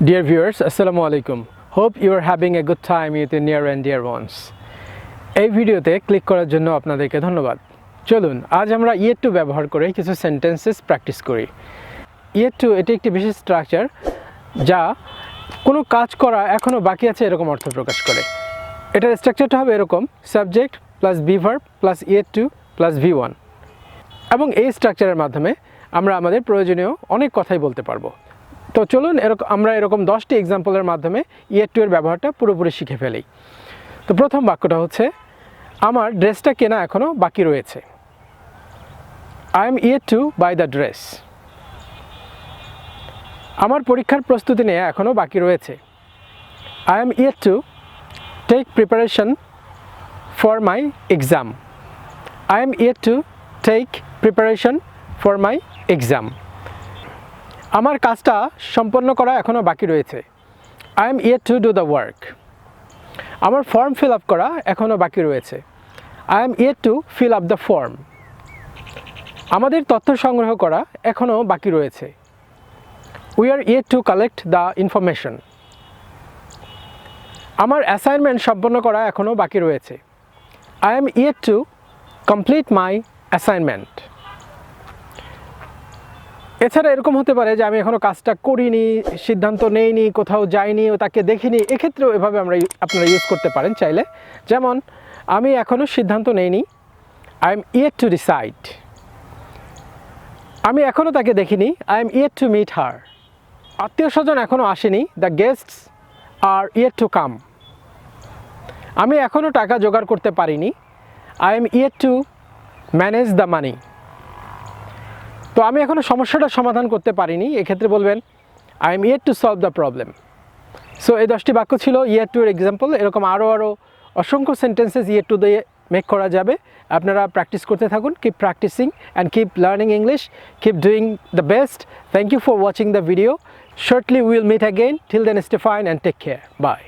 Dear viewers, Assalamu alaikum. Hope you are having a good time with your near and dear ones. এই ভিডিওতে click করার জন্য আপনাদেরকে ধন্যবাদ। চলুন আজ আমরা ইয়েট টু ব্যবহার করে কিছু সেন্টেন্সেস প্র্যাকটিস করি। ইয়েট টু এটি একটি বিশেষ স্ট্রাকচার যা কোনো কাজ করা এখনও বাকি আছে এরকম অর্থ প্রকাশ করে। এটার স্ট্রাকচারটা হবে এরকম: subject plus be verb plus yet two plus V1. এবং এই স্ট্রাকচারের মাধ্যমে আমরা আমাদের প্রয়োজনীয় অনেক কথাই বলতে পারবো। তো চলুন আমরা এরকম 10টি এক্সাম্পলের মাধ্যমে ইয়েট টু এর ব্যবহারটা পুরোপুরি শিখে ফেলি। তো প্রথম বাক্যটা হচ্ছে, আমার ড্রেসটা কেনা এখনও বাকি রয়েছে। I am yet to buy the dress. আমার পরীক্ষার প্রস্তুতি নেওয়া এখনও বাকি রয়েছে। I am yet to take preparation for my exam. I am yet to take preparation for my exam. আমার কাজটা সম্পন্ন করা এখনও বাকি রয়েছে। I am yet to do the work. আমার ফর্ম ফিল আপ করা এখনও বাকি রয়েছে। I am yet to fill up the form. আমাদের তথ্য সংগ্রহ করা এখনও বাকি রয়েছে। We are yet to collect the information. আমার অ্যাসাইনমেন্ট সম্পন্ন করা এখনও বাকি রয়েছে। I am yet to complete my assignment. এছাড়া এরকম হতে পারে যে আমি এখনও কাজটা করিনি, সিদ্ধান্ত নেইনি, কোথাও যাইনি ও তাকে দেখিনি। এক্ষেত্রেও এভাবে আপনারা ইউজ করতে পারেন চাইলে। যেমন, আমি এখনও সিদ্ধান্ত নেইনি। I am yet to decide. আমি এখনও তাকে দেখিনি। I am yet to meet her. আত্মীয় স্বজন এখনও আসেনি। The guests are yet to come. আমি এখনও টাকা জোগাড় করতে পারিনি। I am yet to manage the money. তো আমি এখনও সমস্যাটা সমাধান করতে পারিনি। এক্ষেত্রে বলবেন I am yet to solve the problem. So এই 10টি বাক্য ছিল ইয়েট টু এর এক্সাম্পল। এরকম আরও অসংখ্য সেন্টেন্সেস ইয়েট টু দিয়ে মেক করা যাবে। আপনারা প্র্যাকটিস করতে থাকুন। Keep practising and keep learning English. Keep doing the best. Thank you for watching the video. Shortly we will meet again. Till then, stay fine and take care. Bye.